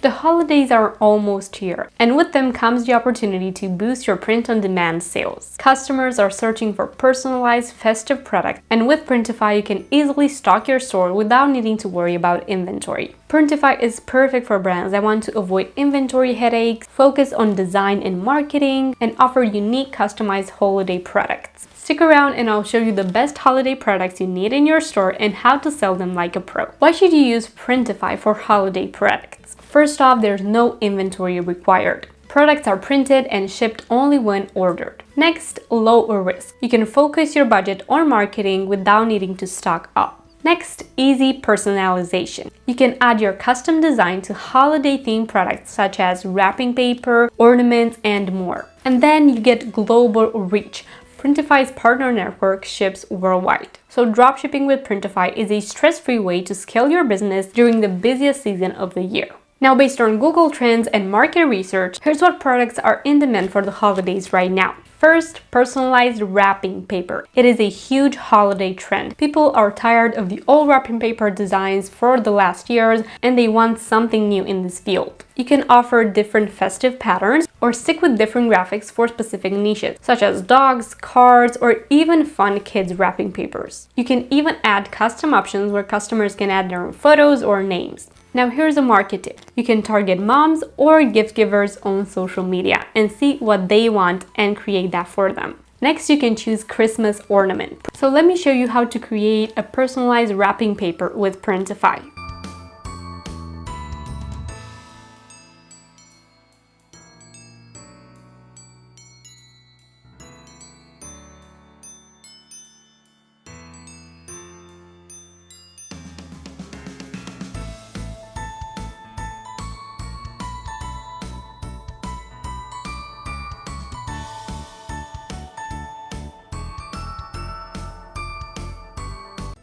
The holidays are almost here, and with them comes the opportunity to boost your print-on-demand sales. Customers are searching for personalized, festive products, and with Printify, you can easily stock your store without needing to worry about inventory. Printify is perfect for brands that want to avoid inventory headaches, focus on design and marketing, and offer unique, customized holiday products. Stick around and I'll show you the best holiday products you need in your store and how to sell them like a pro. Why should you use Printify for holiday products? First off, there's no inventory required. Products are printed and shipped only when ordered. Next, low risk. You can focus your budget on marketing without needing to stock up. Next, easy personalization. You can add your custom design to holiday-themed products such as wrapping paper, ornaments, and more. And then you get global reach. Printify's partner network ships worldwide. So dropshipping with Printify is a stress-free way to scale your business during the busiest season of the year. Now, based on Google Trends and market research, here's what products are in demand for the holidays right now. First, personalized wrapping paper. It is a huge holiday trend. People are tired of the old wrapping paper designs for the last years and they want something new in this field. You can offer different festive patterns or stick with different graphics for specific niches, such as dogs, cards, or even fun kids wrapping papers. You can even add custom options where customers can add their own photos or names. Now here's a market tip. You can target moms or gift givers on social media and see what they want and create that for them. Next, you can choose Christmas ornament. So let me show you how to create a personalized wrapping paper with Printify.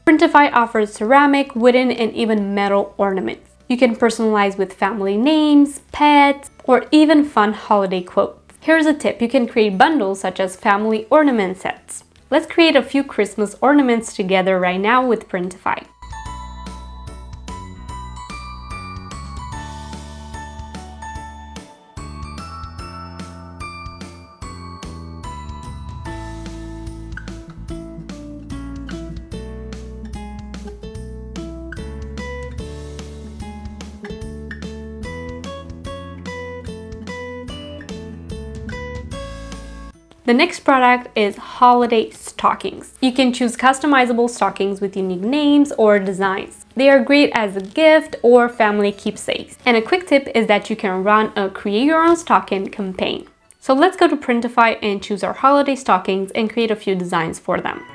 Printify offers ceramic, wooden, and even metal ornaments. You can personalize with family names, pets, or even fun holiday quotes. Here's a tip. You can create bundles such as family ornament sets. Let's create a few Christmas ornaments together right now with Printify. The next product is holiday stockings. You can choose customizable stockings with unique names or designs. They are great as a gift or family keepsakes. And a quick tip is that you can run a create your own stocking campaign. So let's go to Printify and choose our holiday stockings and create a few designs for them.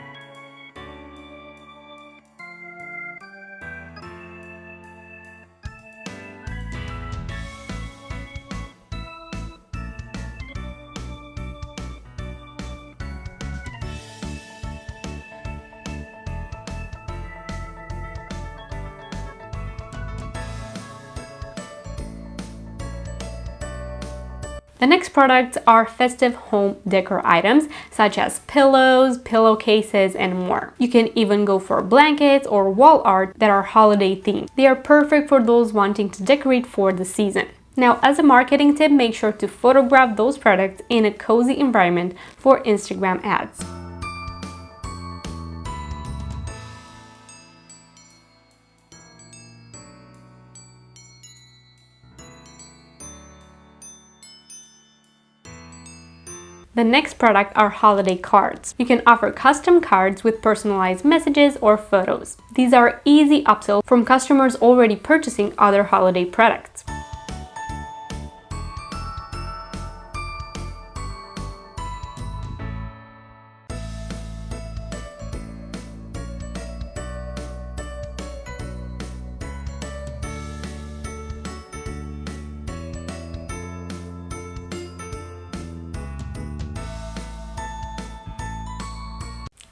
The next products are festive home decor items such as pillows, pillowcases, and more. You can even go for blankets or wall art that are holiday themed. They are perfect for those wanting to decorate for the season. Now, as a marketing tip, make sure to photograph those products in a cozy environment for Instagram ads. The next product are holiday cards. You can offer custom cards with personalized messages or photos. These are easy upsell from customers already purchasing other holiday products.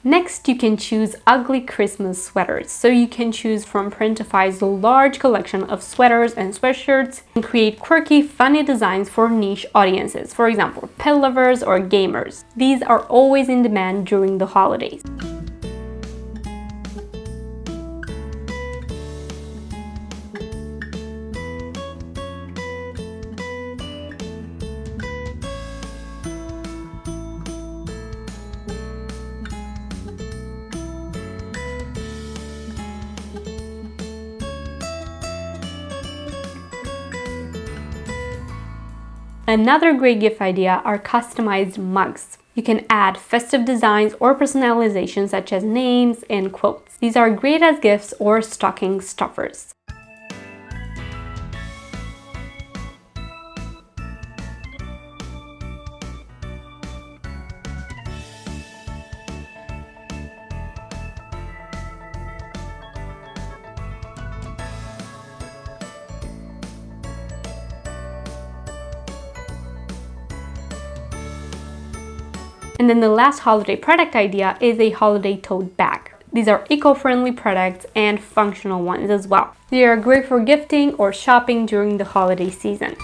Next, you can choose ugly Christmas sweaters. So you can choose from Printify's large collection of sweaters and sweatshirts and create quirky, funny designs for niche audiences. For example, pet lovers or gamers. These are always in demand during the holidays. Another great gift idea are customized mugs. You can add festive designs or personalization such as names and quotes. These are great as gifts or stocking stuffers. And then the last holiday product idea is a holiday tote bag. These are eco-friendly products and functional ones as well. They are great for gifting or shopping during the holiday season.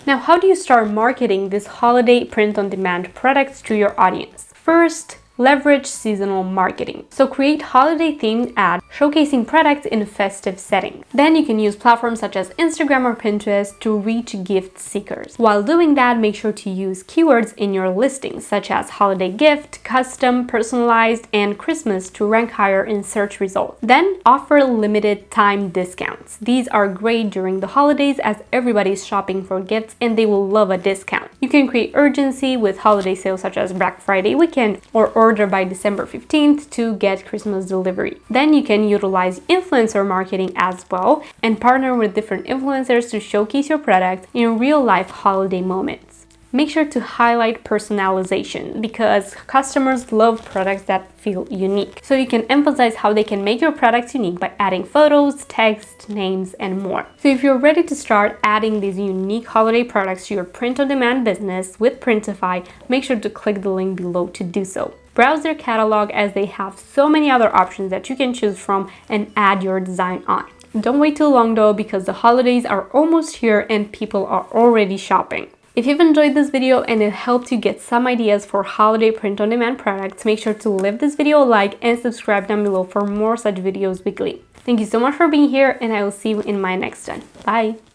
Now, how do you start marketing this holiday print-on-demand products to your audience? First, leverage seasonal marketing. So create holiday-themed ads showcasing products in a festive setting. Then you can use platforms such as Instagram or Pinterest to reach gift seekers. While doing that, make sure to use keywords in your listings such as holiday gift, custom, personalized, and Christmas to rank higher in search results. Then offer limited time discounts. These are great during the holidays as everybody's shopping for gifts and they will love a discount. You can create urgency with holiday sales such as Black Friday weekend or order by December 15th to get Christmas delivery. Then you can utilize influencer marketing as well and partner with different influencers to showcase your product in real life holiday moments. Make sure to highlight personalization because customers love products that feel unique. So you can emphasize how they can make your products unique by adding photos, text, names, and more. So if you're ready to start adding these unique holiday products to your print-on-demand business with Printify, make sure to click the link below to do so. Browse their catalog as they have so many other options that you can choose from and add your design on. Don't wait too long though because the holidays are almost here and people are already shopping. If you've enjoyed this video and it helped you get some ideas for holiday print-on-demand products, make sure to leave this video a like and subscribe down below for more such videos weekly. Thank you so much for being here and I will see you in my next one. Bye!